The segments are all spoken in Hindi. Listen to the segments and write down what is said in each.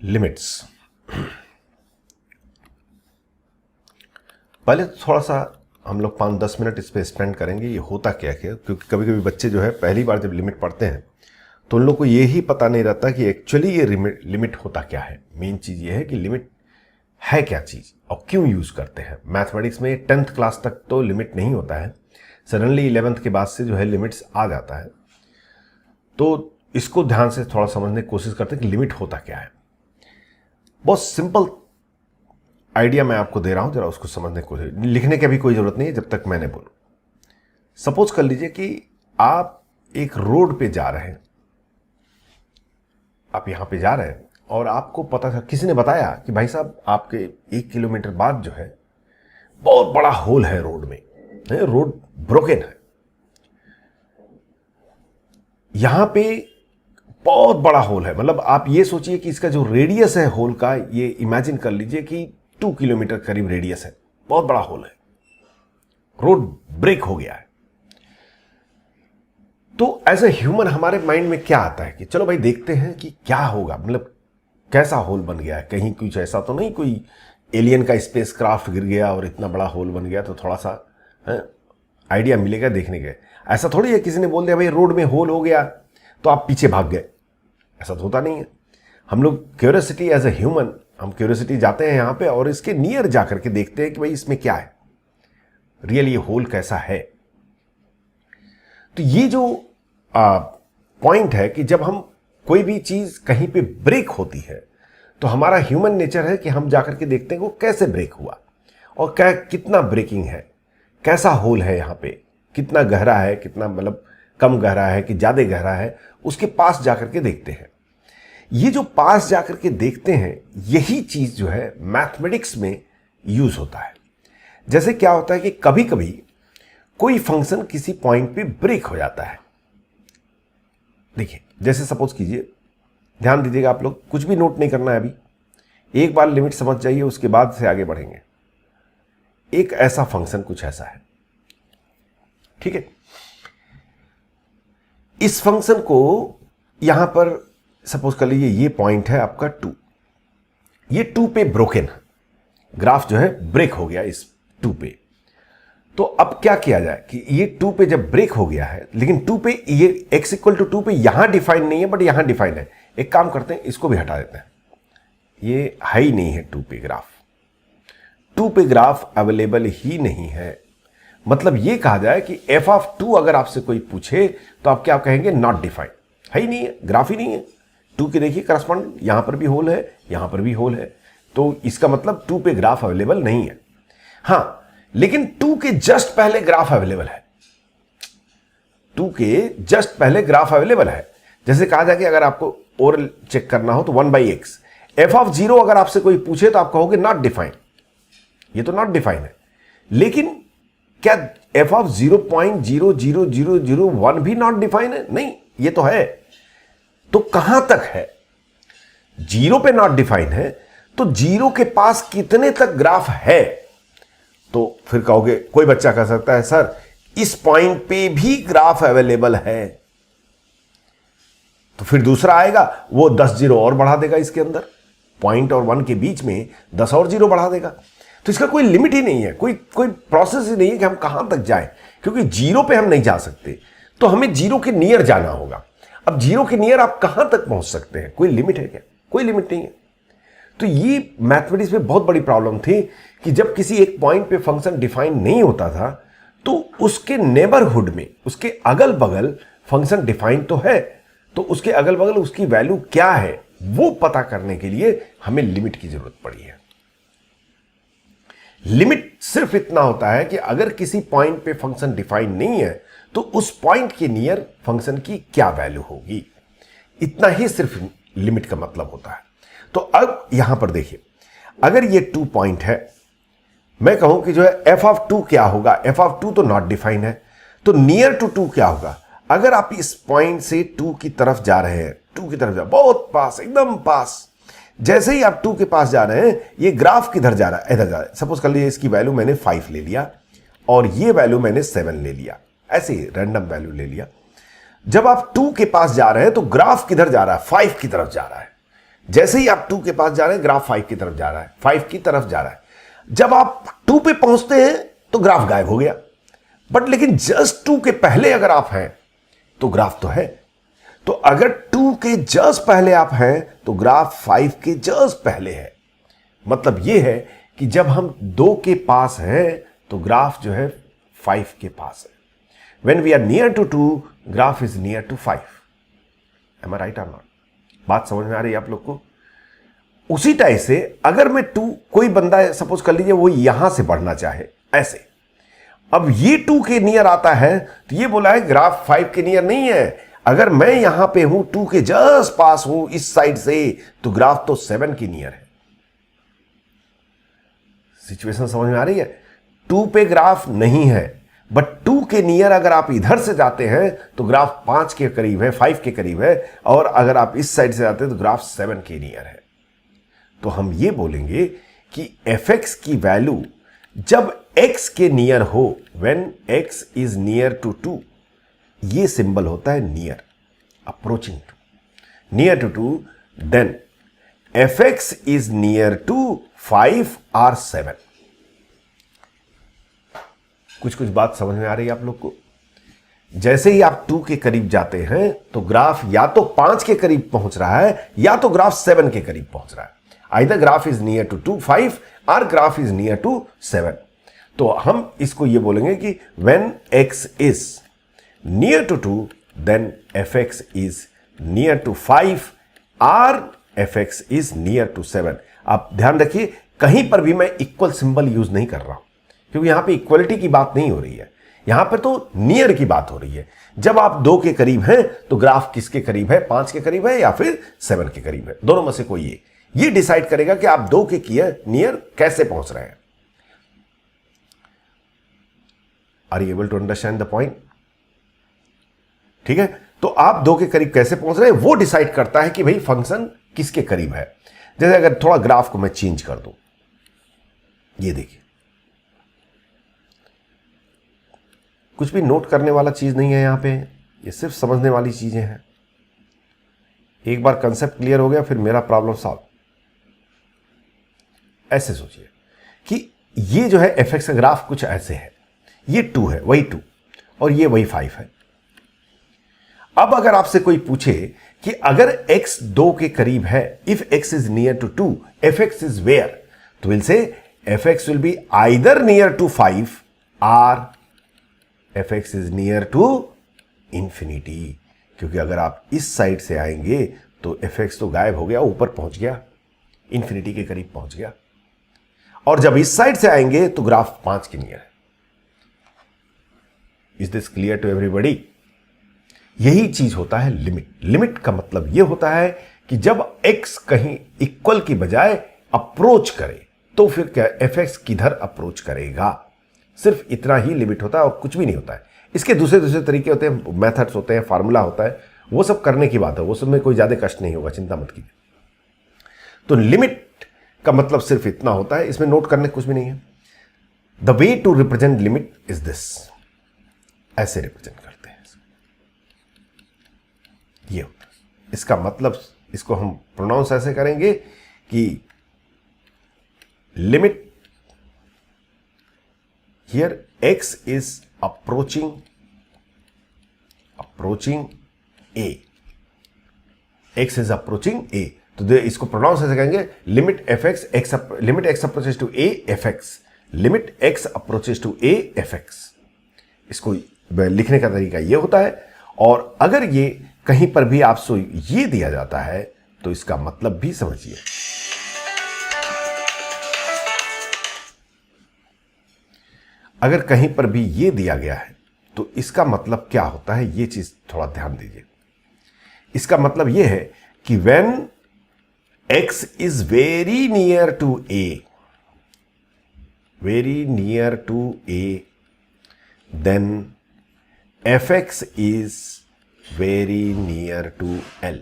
लिमिट्स। पहले तो थोड़ा सा हम लोग 5-10 मिनट इस पर स्पेंड करेंगे ये होता क्या है, क्योंकि कभी कभी बच्चे जो है पहली बार जब लिमिट पढ़ते हैं तो उन लोग को ये ही पता नहीं रहता कि एक्चुअली ये लिमिट होता क्या है। मेन चीज़ ये है कि लिमिट है क्या चीज़ और क्यों यूज़ करते हैं। मैथमेटिक्स में 10th क्लास तक तो लिमिट नहीं होता है, सडनली 11th के बाद से जो है लिमिट्स आ जाता है। तो इसको ध्यान से थोड़ा समझने की कोशिश करते हैं कि लिमिट होता क्या है। बहुत सिंपल आइडिया मैं आपको दे रहा हूं, जरा उसको समझने की कोशिश। लिखने की भी कोई जरूरत नहीं है जब तक मैंने बोलूं। सपोज कर लीजिए कि आप एक रोड पे जा रहे हैं, आप यहां पे जा रहे हैं और आपको पता था, किसी ने बताया कि भाई साहब आपके 1 किलोमीटर बाद जो है बहुत बड़ा होल है रोड में, रोड ब्रोकन है। यहां पे बहुत बड़ा होल है, मतलब आप ये सोचिए कि इसका जो रेडियस है होल का, ये इमेजिन कर लीजिए कि 2 किलोमीटर करीब रेडियस है, बहुत बड़ा होल है, रोड ब्रेक हो गया है। तो एज ए ह्यूमन हमारे माइंड में क्या आता है कि चलो भाई देखते हैं कि क्या होगा, मतलब कैसा होल बन गया है। कहीं कुछ ऐसा तो नहीं कोई एलियन का स्पेस क्राफ्ट गिर गया और इतना बड़ा होल बन गया, तो थोड़ा सा आइडिया मिलेगा देखने के। ऐसा थोड़ी है किसी ने बोल दिया भाई रोड में होल हो गया तो आप पीछे भाग गए, ऐसा तो होता नहीं है। हम लोग क्यूरियोसिटी एज ए ह्यूमन, हम क्यूरियोसिटी जाते हैं यहां पे और इसके नियर जाकर के देखते हैं कि भाई इसमें क्या है, रियल ये होल कैसा है। तो ये जो पॉइंट है कि जब हम कोई भी चीज कहीं पे ब्रेक होती है तो हमारा ह्यूमन नेचर है कि हम जाकर के देखते हैं वो कैसे ब्रेक हुआ और क्या कितना ब्रेकिंग है, कैसा होल है यहां पे, कितना गहरा है, कितना मतलब कम गहरा है कि ज्यादा गहरा है, उसके पास जाकर के देखते हैं। ये जो पास जाकर के देखते हैं यही चीज जो है मैथमेटिक्स में यूज होता है। जैसे क्या होता है कि कभी कभी कोई फंक्शन किसी पॉइंट पे ब्रेक हो जाता है। देखिए जैसे सपोज कीजिए, ध्यान दीजिएगा आप लोग, कुछ भी नोट नहीं करना है अभी, एक बार लिमिट समझ जाइए उसके बाद से आगे बढ़ेंगे। एक ऐसा फंक्शन कुछ ऐसा है, ठीक है। इस फंक्शन को यहां पर सपोज कर लीजिए ये पॉइंट है आपका 2, ये 2 पे ब्रोकन है, ग्राफ जो है ब्रेक हो गया इस 2 पे। तो अब क्या किया जाए कि ये 2 पे जब ब्रेक हो गया है, लेकिन 2 पे ये x इक्वल टू 2 पे यहां डिफाइन नहीं है बट यहां डिफाइन है। एक काम करते हैं, इसको भी हटा देते हैं, ये हाई नहीं है 2 पे ग्राफ, 2 पे ग्राफ अवेलेबल ही नहीं है। मतलब ये कहा जाए कि f ऑफ 2 अगर आपसे कोई पूछे तो आप क्या कहेंगे, नॉट डिफाइन, है ही नहीं है, ग्राफ ही नहीं है। 2 के देखिए करस्पॉन्ड, यहां पर भी होल है, यहां पर भी होल है, तो इसका मतलब 2 पे ग्राफ अवेलेबल नहीं है। हां, लेकिन 2 के जस्ट पहले ग्राफ अवेलेबल है, 2 के जस्ट पहले ग्राफ अवेलेबल है। जैसे कहा जाए कि अगर आपको और चेक करना हो तो 1/x, f ऑफ 0 अगर आपसे कोई पूछे तो आप कहोगे नॉट डिफाइन, ये तो नॉट डिफाइन है। लेकिन क्या f ऑफ 0.00001 भी नॉट डिफाइन है? नहीं, ये तो है। तो कहां तक है? 0 पे नॉट डिफाइन है, तो 0 के पास कितने तक ग्राफ है? तो फिर कहोगे, कोई बच्चा कह सकता है सर इस पॉइंट पे भी ग्राफ अवेलेबल है, तो फिर दूसरा आएगा वो 10 जीरो और बढ़ा देगा इसके अंदर, पॉइंट और 1 के बीच में 10 और जीरो बढ़ा देगा। तो इसका कोई लिमिट ही नहीं है, कोई प्रोसेस ही नहीं है कि हम कहां तक जाएं, क्योंकि 0 पे हम नहीं जा सकते, तो हमें 0 के नियर जाना होगा। अब 0 के नियर आप कहां तक पहुंच सकते हैं? कोई लिमिट है क्या? कोई लिमिट नहीं है। तो ये मैथमेटिक्स में बहुत बड़ी प्रॉब्लम थी कि जब किसी एक पॉइंट पे फंक्शन डिफाइन नहीं होता था तो उसके नेबरहुड में, उसके अगल बगल फंक्शन डिफाइन तो है, तो उसके अगल बगल उसकी वैल्यू क्या है वो पता करने के लिए हमें लिमिट की जरूरत पड़ी है। लिमिट सिर्फ इतना होता है कि अगर किसी पॉइंट पे फंक्शन डिफाइन नहीं है तो उस पॉइंट के नियर फंक्शन की क्या वैल्यू होगी, इतना ही सिर्फ लिमिट का मतलब होता है। तो अब यहां पर देखिए, अगर ये 2 पॉइंट है, मैं कहूं कि जो है f ऑफ 2 क्या होगा, f ऑफ 2 तो नॉट डिफाइन है, तो नियर टू 2 क्या होगा? अगर आप इस पॉइंट से 2 की तरफ जा रहे हैं, 2 की तरफ जा, बहुत पास, एकदम पास, जैसे ही आप 2 के पास जा रहे हैं ये ग्राफ किधर जा रहा है? इधर जा रहा है। सपोज कर लीजिए इसकी वैल्यू मैंने 5 ले लिया और ये वैल्यू मैंने 7 ले लिया, ऐसे ही रैंडम वैल्यू ले लिया। जब आप 2 के पास जा रहे हैं तो ग्राफ किधर जा रहा है? 5 की तरफ जा रहा है। जैसे ही आप 2 के पास जा रहे हैं ग्राफ 5 की तरफ जा रहा है, 5 की तरफ जा रहा है। जब आप 2 पे पहुंचते हैं तो ग्राफ गायब हो गया, बट लेकिन जस्ट 2 के पहले अगर आप हैं तो ग्राफ तो है। तो अगर 2 के जस्ट पहले आप हैं तो ग्राफ 5 के जस्ट पहले है। मतलब यह है कि जब हम 2 के पास हैं तो ग्राफ जो है 5 के पास है। When we are near to 2, graph is near to 5. Am I right or not? बात समझ में आ रही है आप लोग को? उसी टाइप से अगर मैं 2, कोई बंदा सपोज कर लीजिए वो यहां से बढ़ना चाहे ऐसे, अब ये 2 के नियर आता है तो ये बोला है ग्राफ 5 के नियर नहीं है। अगर मैं यहां पे हूं 2 के जस्ट पास हूं इस साइड से तो ग्राफ तो 7 के नियर है। सिचुएशन समझ में आ रही है? 2 पे ग्राफ नहीं है, बट 2 के नियर अगर आप इधर से जाते हैं तो ग्राफ 5 के करीब है, 5 के करीब है, और अगर आप इस साइड से जाते हैं तो ग्राफ 7 के नियर है। तो हम ये बोलेंगे कि fx की वैल्यू जब x के नियर हो, when x is near to 2, ये सिंबल होता है near, approaching to, near to 2, then fx is near to 5 or 7। कुछ कुछ बात समझ में आ रही है आप लोग को? जैसे ही आप 2 के करीब जाते हैं तो ग्राफ या तो 5 के करीब पहुंच रहा है या तो ग्राफ 7 के करीब पहुंच रहा है। Either graph is near to 2, 5 और ग्राफ इज नियर टू 7। तो हम इसको ये बोलेंगे कि when x is near to 2, then fx is near to 5 और fx is near to 7। आप ध्यान रखिए, कहीं पर भी मैं इक्वल सिंबल यूज नहीं कर रहा हूं, क्योंकि यहां पे इक्वलिटी की बात नहीं हो रही है, यहां पे तो नियर की बात हो रही है। जब आप 2 के करीब हैं तो ग्राफ किसके करीब है, 5 के करीब है या फिर 7 के करीब है, दोनों में से कोई ये डिसाइड करेगा कि आप 2 के नियर कैसे पहुंच रहे हैं। Are you able to understand the point? ठीक है, तो आप 2 के करीब कैसे पहुंच रहे हैं वो डिसाइड करता है कि भाई फंक्शन किसके करीब है। जैसे अगर थोड़ा ग्राफ को मैं चेंज कर दूं, ये देखिए, कुछ भी नोट करने वाला चीज नहीं है यहां पे, ये सिर्फ समझने वाली चीजें हैं। एक बार कंसेप्ट क्लियर हो गया फिर मेरा प्रॉब्लम सॉल्व। ऐसे सोचिए कि ये जो है fx का ग्राफ कुछ ऐसे है, ये 2 है, वही 2, और ये वही 5 है। अब अगर आपसे कोई पूछे कि अगर x 2 के करीब है, if x is near to 2, fx is where, तो will say fx will be either near to 5 और fx is near to infinity. क्योंकि अगर आप इस साइड से आएंगे तो fx तो गायब हो गया, ऊपर पहुंच गया, इंफिनिटी के करीब पहुंच गया, और जब इस साइड से आएंगे तो ग्राफ 5 के नियर है। Is this clear to everybody? यही चीज होता है लिमिट। लिमिट का मतलब यह होता है कि जब x कहीं इक्वल की बजाय अप्रोच करे तो फिर क्या fx किधर अप्रोच करेगा। सिर्फ इतना ही लिमिट होता है और कुछ भी नहीं होता है। इसके दूसरे दूसरे तरीके होते हैं, मेथड्स होते हैं, फार्मूला होता है, वो सब करने की बात है, वो सब में कोई ज्यादा कष्ट नहीं होगा, चिंता मत कीजिए। तो लिमिट का मतलब सिर्फ इतना होता है, इसमें नोट करने कुछ भी नहीं है। The way to represent limit is this, ऐसे रिप्रेजेंट करते हैं, ये होता है। इसका मतलब, इसको हम प्रोनाउंस ऐसे करेंगे कि limit here x is approaching a, x is approaching a, तो इसको प्रोनाउंस ऐसे कहेंगे limit fx limit x approaches to a fx, limit x approaches to a fx। इसको लिखने का तरीका ये होता है। और अगर ये कहीं पर भी आपसे ये दिया जाता है तो इसका मतलब भी समझिए। अगर कहीं पर भी ये दिया गया है तो इसका मतलब क्या होता है, ये चीज थोड़ा ध्यान दीजिए। इसका मतलब ये है कि when x is very near to a, very near to a, then fx is very near to l,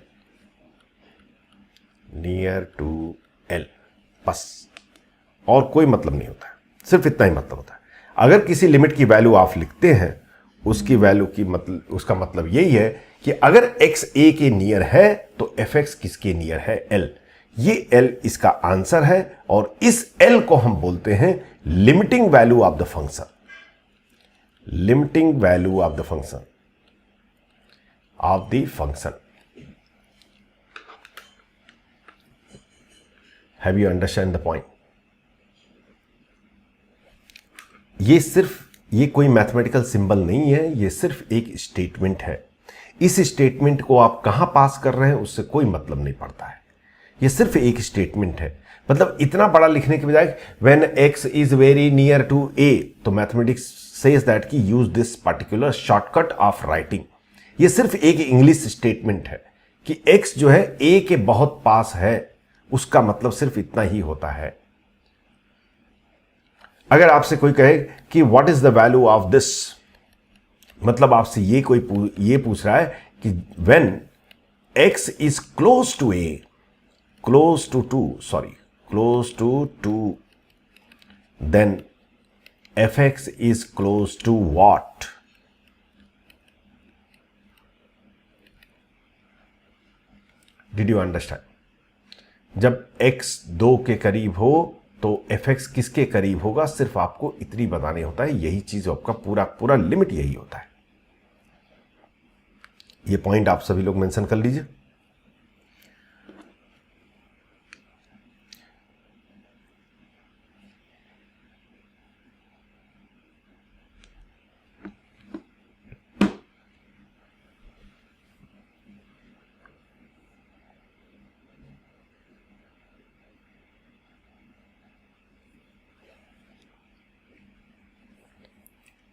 near to l, बस और कोई मतलब नहीं होता है, सिर्फ इतना ही मतलब होता है। अगर किसी लिमिट की वैल्यू आप लिखते हैं, उसकी वैल्यू की मतलब, उसका मतलब यही है कि अगर x a के नियर है तो fx किसके नियर है, l। ये L इसका आंसर है और इस L को हम बोलते हैं limiting value of the function, limiting value of the function, of the function. Have you understand the point? ये कोई मैथमेटिकल सिंबल नहीं है, ये सिर्फ एक स्टेटमेंट है। इस स्टेटमेंट को आप कहां पास कर रहे हैं उससे कोई मतलब नहीं पड़ता है, ये सिर्फ एक स्टेटमेंट है। मतलब इतना बड़ा लिखने के बजाय when x is very near to a, तो मैथमेटिक्स सेज दैट कि use this particular shortcut of writing. ये सिर्फ एक इंग्लिश स्टेटमेंट है कि x जो है a के बहुत पास है, उसका मतलब सिर्फ इतना ही होता है। अगर आपसे कोई कहे कि what is the value of this, मतलब आपसे ये पूछ रहा है कि when x is close to a, close to 2, then fx is close to what? Did you understand? जब x 2 के करीब हो तो fx किसके करीब होगा, सिर्फ आपको इतनी बताने होता है। यही चीज आपका पूरा लिमिट यही होता है। ये पॉइंट आप सभी लोग मेंशन कर लीजिए।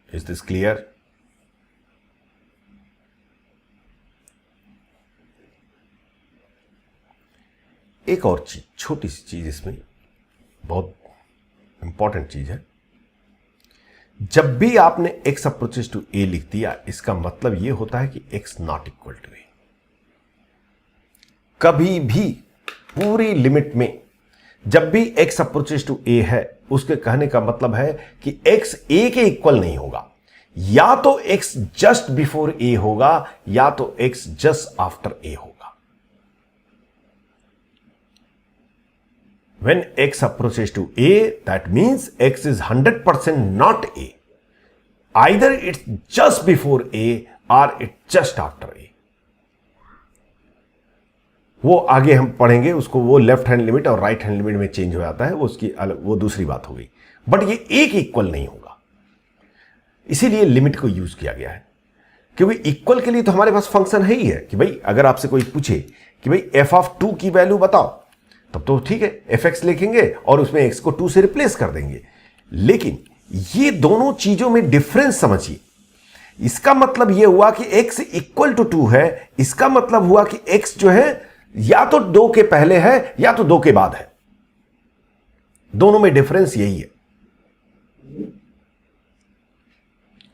Is this clear? एक और चीज, छोटी सी चीज इसमें बहुत इंपॉर्टेंट चीज है। जब भी आपने x अप्रोचेस टू a लिख दिया, इसका मतलब यह होता है कि x not equal to a। कभी भी पूरी लिमिट में जब भी x अप्रोचेस टू a है, उसके कहने का मतलब है कि x a के इक्वल नहीं होगा। या तो x जस्ट बिफोर a होगा या तो x जस्ट आफ्टर a होगा। When x approaches to a, that means x is 100% not a. Either it's just before a or it's just after a. वो आगे हम पढ़ेंगे उसको, वो लेफ्ट हैंड लिमिट और राइट हैंड लिमिट में चेंज हो जाता है, वो उसकी वो दूसरी बात हो गई। बट ये एक इक्वल नहीं होगा, इसीलिए लिमिट को यूज किया गया है। क्योंकि इक्वल के लिए तो हमारे पास फंक्शन है ही है कि भाई अगर आपसे कोई पूछे कि भाई f(2) की वैल्यू बताओ, तब तो ठीक है fx लिखेंगे और उसमें x को 2 से रिप्लेस कर देंगे। लेकिन ये दोनों चीजों में डिफरेंस समझिए। इसका मतलब यह हुआ कि x इक्वल टू 2 है, इसका मतलब हुआ कि x जो है या तो 2 के पहले है या तो 2 के बाद है। दोनों में डिफरेंस यही है।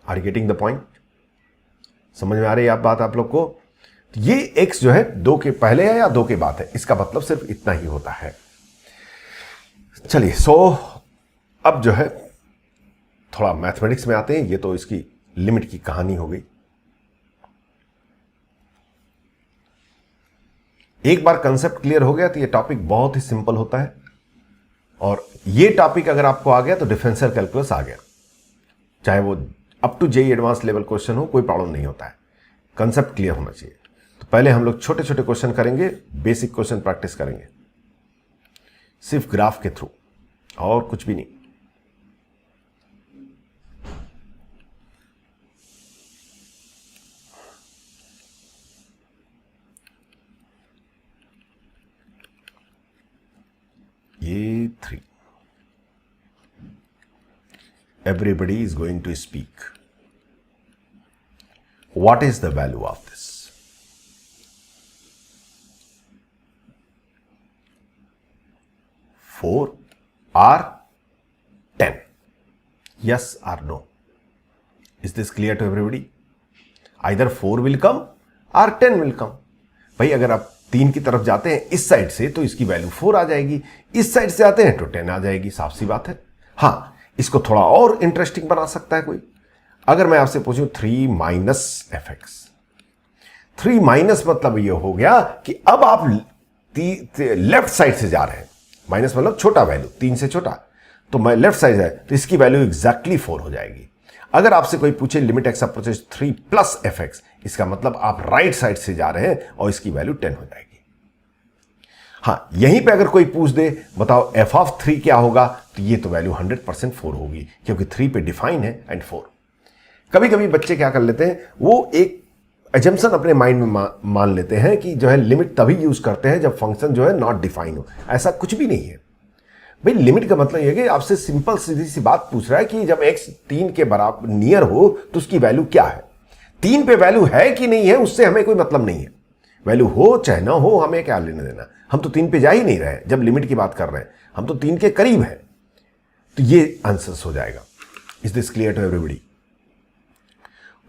Are you getting the point? समझ में आ रही है बात आप लोग को? तो ये x जो है 2 के पहले है या 2 के बाद है, इसका मतलब सिर्फ इतना ही होता है। चलिए, अब जो है थोड़ा मैथमेटिक्स में आते हैं। ये तो इसकी लिमिट की कहानी हो गई। एक बार कंसेप्ट क्लियर हो गया तो ये टॉपिक बहुत ही सिंपल होता है। और ये टॉपिक अगर आपको आ गया तो डिफरेंशियल कैलकुलस आ गया, चाहे वो up to JEE advance level question हो, कोई प्रॉब्लम नहीं होता है। कंसेप्ट क्लियर होना चाहिए। तो पहले हम लोग छोटे छोटे क्वेश्चन करेंगे, बेसिक क्वेश्चन प्रैक्टिस करेंगे सिर्फ ग्राफ के थ्रू, और कुछ भी नहीं। ये 3 everybody is going to speak. What is the value of this? 4 or 10? Yes or no? Is this clear to everybody? Either 4 will come or 10 will come. भाई अगर आप 3 की तरफ जाते हैं इस साइड से तो इसकी वैल्यू 4 आ जाएगी, इस साइड से आते हैं तो 10 आ जाएगी। साफ सी बात है। हाँ, इसको थोड़ा और इंटरेस्टिंग बना सकता है कोई। अगर मैं आपसे पूछूं 3 माइनस fx, 3 माइनस मतलब यह हो गया कि अब आप लेफ्ट साइड से जा रहे हैं, माइनस मतलब छोटा वैल्यू, 3 से छोटा, तो मैं लेफ्ट साइड है तो इसकी वैल्यू एग्जैक्टली 4 हो जाएगी। अगर आपसे कोई पूछे limit x approaches 3 plus F x, इसका मतलब आप राइट साइड से जा रहे हैं और इसकी वैल्यू 10 हो जाएगी। हां, यहीं पे अगर कोई पूछ दे बताओ एफ ऑफ 3 क्या होगा, तो ये तो वैल्यू 100% 4 होगी, क्योंकि 3 पे डिफाइन है एंड 4। कभी कभी बच्चे क्या कर लेते हैं, वो एक एजम्पशन अपने माइंड में मान लेते हैं कि जो है लिमिट तभी यूज करते हैं जब फंक्शन जो है नॉट डिफाइन हो। ऐसा कुछ भी नहीं है भाई। लिमिट का मतलब यह कि आपसे सिंपल सीधी सी बात पूछ रहा है कि जब x 3 के बराबर नियर हो तो उसकी वैल्यू क्या है। 3 पे वैल्यू है कि नहीं है उससे हमें कोई मतलब नहीं है, वैल्यू हो चाहे ना हो हमें क्या लेना देना। हम तो 3 पे जा ही नहीं रहे जब लिमिट की बात कर रहे हैं, हम तो 3 के करीब है। तो ये आंसर हो जाएगा। Is this clear to everybody?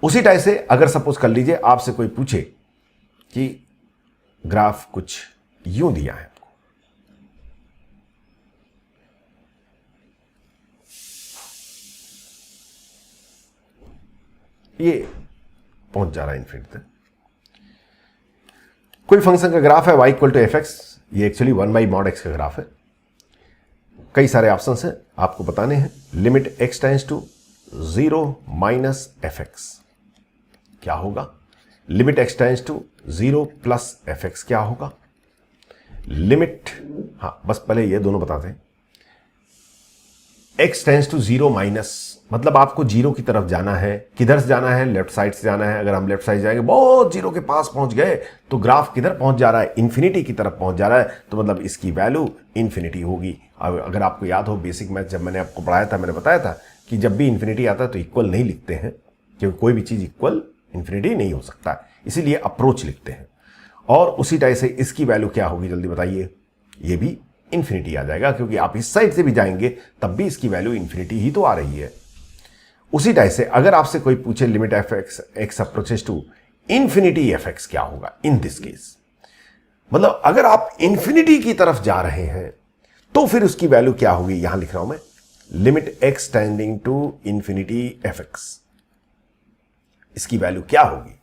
उसी टाइप से अगर सपोज कर लीजिए आपसे कोई पूछे कि ग्राफ कुछ यूं दिया है, ये पहुंच जा रहा है इन्फिनिटी तक, कोई फंक्शन का ग्राफ है y equal to F X, ये एक्चुअली 1 बाई मॉड एक्स का ग्राफ है। कई सारे ऑप्शन हैं आपको बताने हैं। Limit x tends to 0 minus F X क्या होगा, limit x tends to 0 plus F X क्या होगा, लिमिट, हां बस पहले ये दोनों बताते हैं। x टेंड्स टू 0 माइनस मतलब आपको जीरो की तरफ जाना है, किधर से जाना है, लेफ्ट साइड से जाना है। अगर हम लेफ्ट साइड जाएंगे बहुत जीरो के पास पहुंच गए तो ग्राफ किधर पहुंच जा रहा है, इन्फिनिटी की तरफ पहुंच जा रहा है, तो मतलब इसकी वैल्यू इन्फिनिटी होगी। अगर आपको याद हो बेसिक मैथ जब मैंने आपको पढ़ाया था, मैंने बताया था कि जब भी इन्फिनिटी आता है तो इक्वल नहीं लिखते हैं, क्योंकि कोई भी चीज इक्वल इन्फिनिटी नहीं हो सकता, इसीलिए अप्रोच लिखते हैं। और उसी टाइप से इसकी वैल्यू क्या होगी जल्दी बताइए, ये भी इन्फिनिटी आ जाएगा, क्योंकि आप इस साइड से भी जाएंगे तब भी इसकी वैल्यू इन्फिनिटी ही तो आ रही है। उसी टाइप से अगर आपसे कोई पूछे limit F X X approaches to infinity F X क्या होगा इन दिस केस, मतलब अगर आप इन्फिनिटी की तरफ जा रहे हैं तो फिर उसकी वैल्यू क्या होगी, यहां लिख रहा हूं मैं, limit X tending to infinity F X, इसकी वैल्यू क्या होगी।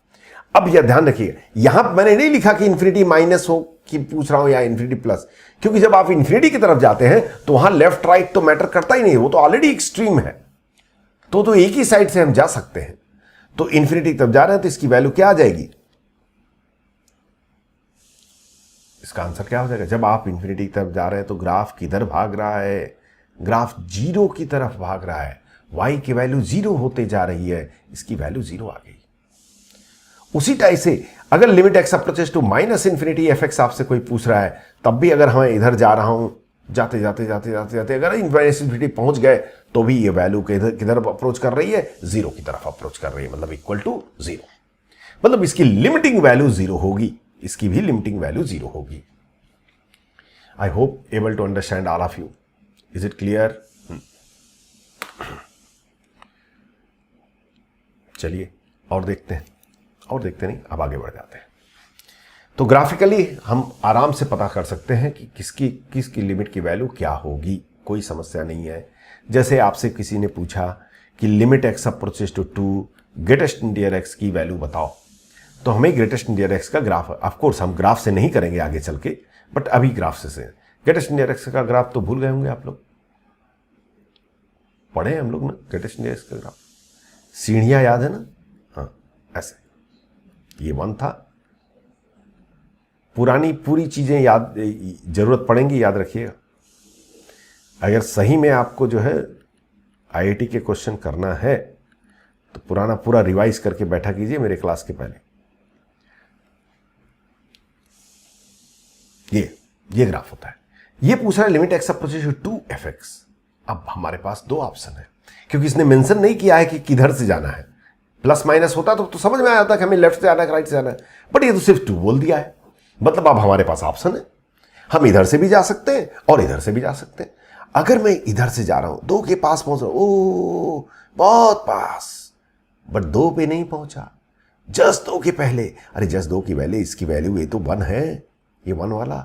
अब यह ध्यान रखिएगा, यहां मैंने नहीं लिखा कि इन्फिनिटी माइनस हो कि पूछ रहा हूं या इन्फिनिटी प्लस, क्योंकि जब आप इन्फिनिटी की तरफ जाते हैं तो वहां लेफ्ट राइट तो मैटर करता ही नहीं, वो तो ऑलरेडी एक्सट्रीम है, तो एक ही साइड से हम जा सकते हैं। तो इन्फिनिटी की तरफ जा रहे हैं तो इसकी वैल्यू क्या आ जाएगी, इसका आंसर क्या हो जाएगा। जब आप इन्फिनिटी की तरफ जा रहे हैं तो ग्राफ किधर भाग रहा है, ग्राफ जीरो की तरफ भाग रहा है, y की वैल्यू 0 होते जा रही है, इसकी वैल्यू 0 आ गई। उसी टाइप से अगर limit x approaches to minus infinity F X आपसे कोई पूछ रहा है, तब भी अगर हमें इधर जा रहा हूं, जाते जाते जाते जाते जाते अगर इन्फिनिटी पहुंच गए तो भी ये वैल्यू किधर अप्रोच कर रही है, 0 की तरफ अप्रोच कर रही है, मतलब इक्वल टू 0, मतलब इसकी लिमिटिंग वैल्यू 0 होगी, इसकी भी लिमिटिंग वैल्यू 0 होगी। I hope able to understand all of you. Is it clear? चलिए और देखते हैं, और देखते नहीं, अब आगे बढ़ जाते हैं। तो ग्राफिकली हम आराम से पता कर सकते हैं कि किसकी लिमिट की वैल्यू क्या होगी, कोई समस्या नहीं है। जैसे आपसे किसी ने पूछा कि limit x approaches to 2 greatest near X की वैल्यू बताओ, तो हमें ग्रेटेस्ट नियर एक्स का ग्राफ, ऑफ कोर्स हम ग्राफ से नहीं करेंगे आगे चल के, बट अभी ग्राफ से ग्रेटेस्ट नियर एक्स का ग्राफ तो भूल गए होंगे आप लोग, पढ़े हम लोग ना ग्रेटेस्ट नियर एक्स का ग्राफ, सीढ़ियां याद है ना, हाँ ऐसे, ये 1 था। पुरानी पूरी चीजें याद जरूरत पड़ेंगी, याद रखिएगा। अगर सही में आपको जो है आईआईटी के क्वेश्चन करना है तो पुराना पूरा रिवाइज करके बैठा कीजिए मेरे क्लास के पहले। ये ग्राफ होता है, ये पूछ रहा है limit x approaches to 2 F X. अब हमारे पास 2 ऑप्शन है, क्योंकि इसने मेंशन नहीं किया है कि किधर से जाना है। प्लस माइनस होता तो समझ में आता कि हमें लेफ्ट से जाना है राइट से जाना है, बट ये तो सिर्फ 2 बोल दिया है, मतलब अब हमारे पास ऑप्शन है, हम इधर से भी जा सकते हैं और इधर से भी जा सकते हैं। अगर मैं इधर से जा रहा हूं, 2 के पास पहुंच रहा हूं, ओ बहुत पास, बट 2 पे नहीं पहुंचा, जस्ट 2 के पहले, अरे जस्ट 2 की वैल्यू, इसकी वैल्यू ये तो 1 है, ये 1 वाला,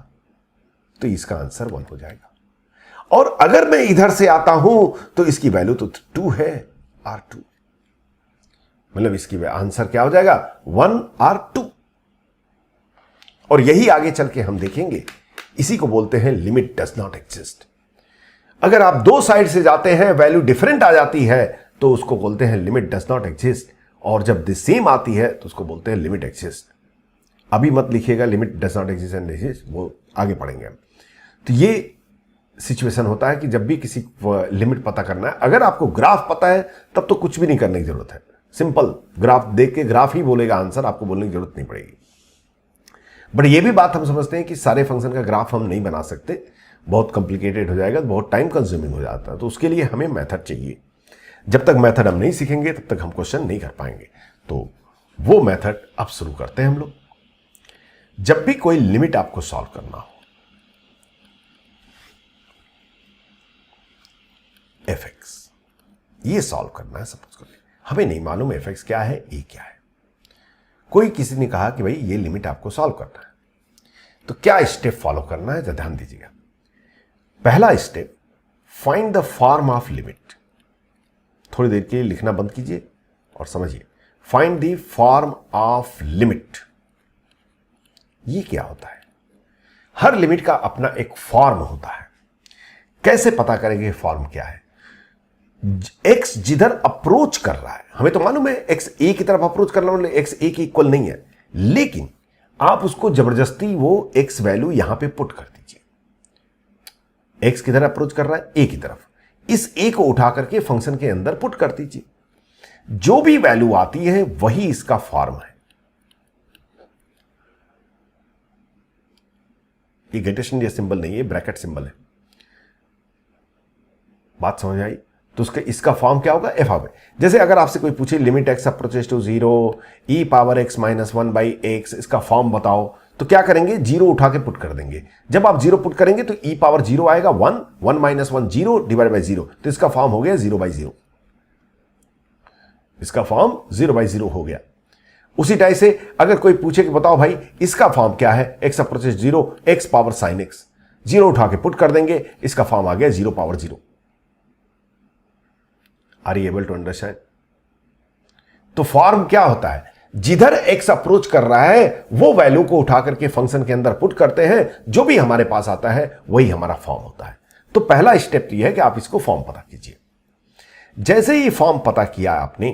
तो इसका आंसर 1 हो जाएगा। और अगर मैं इधर से आता हूं तो इसकी वैल्यू तो 2 है, R2, मतलब इसकी आंसर क्या हो जाएगा, 1 R2। और यही आगे चल के हम देखेंगे इसी को बोलते हैं लिमिट डज नॉट एग्जिस्ट। अगर आप दो साइड से जाते हैं, वैल्यू डिफरेंट आ जाती है, तो उसको बोलते हैं लिमिट डज नॉट एग्जिस्ट, और जब द सेम आती है तो उसको बोलते हैं लिमिट एग्जिस्ट। अभी मत लिखिएगा limit does not exist and exist, वो आगे पढ़ेंगे हम। तो ये सिचुएशन होता है कि जब भी किसी लिमिट पता करना है, अगर आपको ग्राफ पता है तब तो कुछ भी नहीं करने की जरूरत है, सिंपल ग्राफ देख के ग्राफ ही बोलेगा आंसर, आपको बोलने की जरूरत नहीं पड़ेगी। बट ये भी बात हम समझते हैं कि सारे फंक्शन का ग्राफ हम नहीं बना सकते, बहुत कॉम्प्लिकेटेड हो जाएगा, बहुत टाइम कंज्यूमिंग हो जाता है, तो उसके लिए हमें मेथड चाहिए। जब तक मेथड हम नहीं सीखेंगे तब तक हम क्वेश्चन नहीं कर पाएंगे। तो वो मेथड अब शुरू करते हैं हम लोग। जब भी कोई लिमिट आपको सॉल्व करना हो, एफ एक्स ये सॉल्व करना है, सपोज करिए हमें नहीं मालूम एफ एक्स क्या है, ए क्या है, कोई किसी ने कहा कि भाई ये लिमिट आपको सॉल्व करना है, तो क्या स्टेप फॉलो करना है, जरा ध्यान दीजिएगा। पहला step, find the form of limit. थोड़ी देर के लिए लिखना बंद कीजिए और समझिए, find the form of limit. ये क्या होता है? हर लिमिट का अपना एक फॉर्म होता है। कैसे पता करेंगे फॉर्म क्या है? एक्स जिधर अप्रोच कर रहा है, हमें तो मालूम है एक्स ए की तरफ अप्रोच करना, मतलब एक्स ए के इक्वल नहीं है, लेकिन आप उसको जबरदस्ती वो एक्स वैल्यू यहां पे पुट कर दीजिए। एक्स किधर अप्रोच कर रहा है? ए की तरफ। इस ए को उठा करके फंक्शन के अंदर पुट कर दीजिए। जो भी वैल्यू आती है वही इसका फॉर्म है। ये ग्रेटेशन ये सिंबल नहीं है, ब्रैकेट सिंबल है। बात समझ आई? तो इसका फॉर्म क्या होगा? F of A. जैसे अगर आपसे कोई पूछे limit x approaches to 0 E power X minus 1 by x, इसका फॉर्म बताओ, तो क्या करेंगे? 0 उठा के पुट कर देंगे। जब आप 0 पुट करेंगे तो ई पावर 0 आएगा, 1 1 माइनस 1 0 डिवाइड बाई 0, तो इसका फॉर्म हो गया 0 बाई 0। इसका फॉर्म 0 बाई 0 हो गया। उसी टाइप से अगर कोई पूछे कि बताओ भाई इसका फॉर्म क्या है, x approaches 0 x power sine x, 0 उठा के पुट कर देंगे, इसका फॉर्म आ गया 0 power 0। Are you able to understand? तो फॉर्म क्या होता है? जिधर एक्स अप्रोच कर रहा है वो वैल्यू को उठा करके फंक्शन के अंदर पुट करते हैं, जो भी हमारे पास आता है वही हमारा फॉर्म होता है। तो पहला स्टेप यह है कि आप इसको फॉर्म पता कीजिए। जैसे ही फॉर्म पता किया आपने,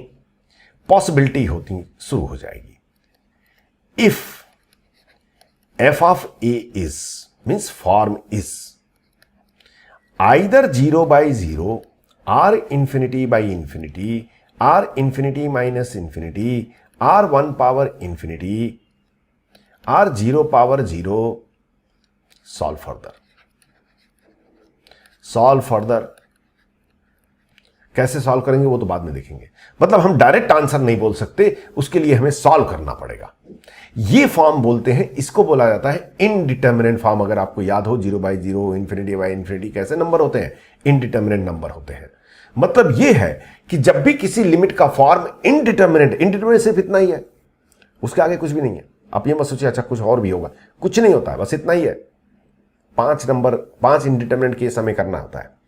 पॉसिबिलिटी होती शुरू हो जाएगी। If F of A is means form is either 0 by 0 or infinity by infinity, or infinity minus infinity, or 1 power infinity, or 0 power 0, solve further. Solve further कैसे सॉल्व करेंगे वो तो बाद में देखेंगे। मतलब हम डायरेक्ट आंसर नहीं बोल सकते, उसके लिए हमें सॉल्व करना पड़ेगा। ये फॉर्म बोलते हैं, इसको बोला जाता है इनडिटर्मिनेंट फॉर्म। अगर आपको याद हो 0 बाई 0 इंफिनिटी बाई इंफिनिटी कैसे नंबर होते हैं? इनडिटर्मिनेंट नंबर होते हैं। मतलब यह है कि जब भी किसी लिमिट का फॉर्म इनडिटर्मिनेंट सिर्फ इतना ही है, उसके आगे कुछ भी नहीं है। आप ये मत सोचिए अच्छा कुछ और भी होगा, कुछ नहीं होता है, बस इतना ही है। 5 इनडिटर्मिनेंट केस हमें करना होता है।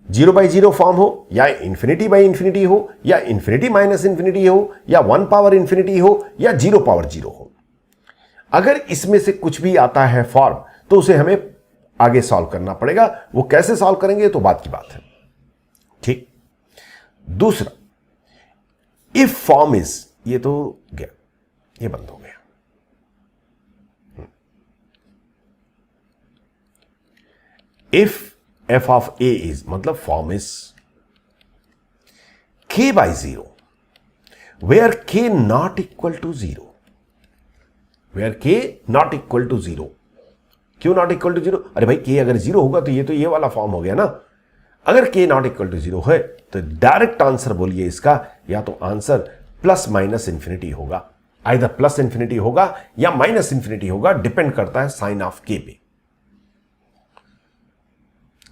0 बाई 0 फॉर्म हो, या इंफिनिटी बाई इंफिनिटी हो, या इंफिनिटी माइनस इंफिनिटी हो, या 1 पावर इंफिनिटी हो, या 0 पावर 0 हो। अगर इसमें से कुछ भी आता है फॉर्म, तो उसे हमें आगे सॉल्व करना पड़ेगा। वो कैसे सॉल्व करेंगे तो बात की बात है। ठीक। दूसरा, इफ फॉर्म इज, ये तो गया, ये बंद हो गया। If F of A is मतलब form is k by 0 where k not equal to 0, where k not equal to 0। क्यों नॉट इक्वल टू 0? अरे भाई k अगर 0 होगा तो ये वाला फॉर्म हो गया ना। अगर k नॉट इक्वल टू 0 है तो डायरेक्ट आंसर बोलिए इसका, या तो आंसर प्लस माइनस इंफिनिटी होगा। आइदर प्लस इंफिनिटी होगा या माइनस इंफिनिटी होगा, डिपेंड करता है साइन ऑफ k पे,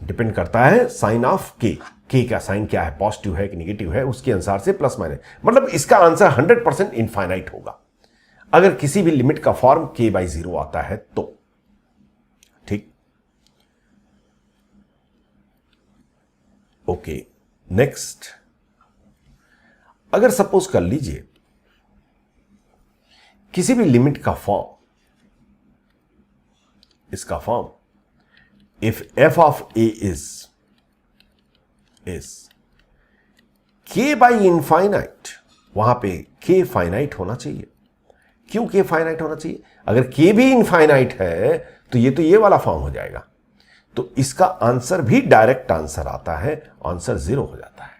डिपेंड करता है साइन ऑफ k। k का साइन क्या है, पॉजिटिव है कि नेगेटिव है, उसके अनुसार से प्लस माइनस। मतलब इसका आंसर 100% इनफाइनाइट होगा अगर किसी भी लिमिट का फॉर्म k बाई 0 आता है तो। ठीक। ओके, नेक्स्ट, अगर सपोज कर लीजिए किसी भी लिमिट का फॉर्म, इसका form if F of A is के बाई इनफाइनाइट, वहां पे के फाइनाइट होना चाहिए। क्यों के फाइनाइट होना चाहिए? अगर के भी इनफाइनाइट है तो ये वाला फॉर्म हो जाएगा, तो इसका आंसर भी डायरेक्ट आंसर आता है, आंसर 0 हो जाता है।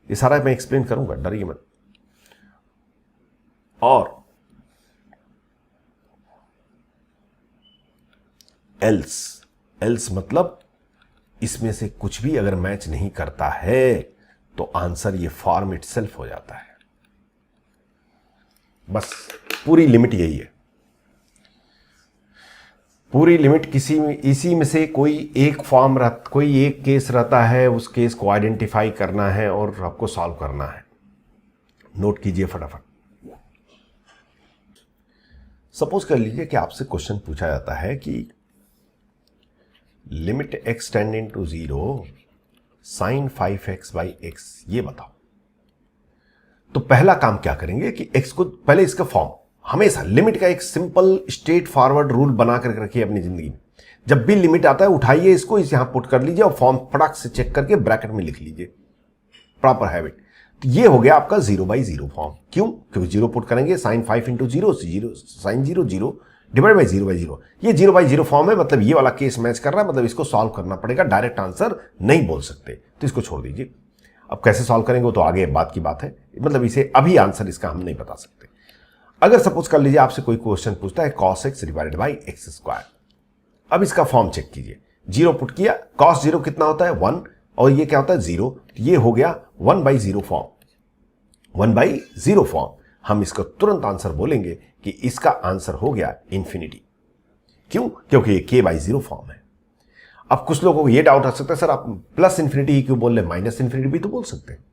ये सारा मैं एक्सप्लेन करूंगा, डरिए मत। और एल्स मतलब इसमें से कुछ भी अगर मैच नहीं करता है तो आंसर ये फॉर्म इटसेल्फ हो जाता है। बस पूरी लिमिट यही है। पूरी लिमिट इसी में से कोई एक कोई एक केस रहता है, उस केस को आइडेंटिफाई करना है और आपको सॉल्व करना है। नोट कीजिए फटाफट। सपोज कर लीजिए कि आपसे क्वेश्चन पूछा जाता है कि limit x tending to 0 sine 5x by X, ये बताओ। तो पहला काम क्या करेंगे कि x को पहले इसका फॉर्म, हमेशा लिमिट का एक सिंपल स्ट्रेट फॉरवर्ड रूल बना कर रखिए अपनी जिंदगी में। जब भी लिमिट आता है उठाइए इसको, यहां पुट कर लीजिए और फॉर्म फटाक से चेक करके ब्रैकेट में लिख लीजिए, प्रॉपर हैबिट। तो ये हो गया आपका 0/0 फॉर्म। क्यों? क्योंकि 0 पुट करेंगे, sine 5 into 0 sine 0 divide by 0/0। ये 0/0 फॉर्म है, मतलब ये वाला केस मैच कर रहा है, मतलब इसको सॉल्व करना पड़ेगा, डायरेक्ट आंसर नहीं बोल सकते, तो इसको छोड़ दीजिए। अब कैसे सॉल्व करेंगे तो आगे बात की बात है, मतलब इसे अभी आंसर इसका हम नहीं बता सकते। अगर सपोज कर लीजिए आपसे कोई क्वेश्चन पूछता है cos x divided by x square, अब इसका फॉर्म चेक कीजिए। 0 पुट किया, cos 0 कितना होता है 1, और ये क्या होता है 0, तो ये हो गया 1/0 फॉर्म। 1/0 फॉर्म, हम इसका तुरंत आंसर बोलेंगे कि इसका आंसर हो गया इंफिनिटी। क्यों? क्योंकि ये k/0 फॉर्म है। अब कुछ लोगों को ये डाउट आ सकता है, सर आप प्लस इंफिनिटी ही क्यों बोल रहे, माइनस इंफिनिटी भी तो बोल सकते हैं।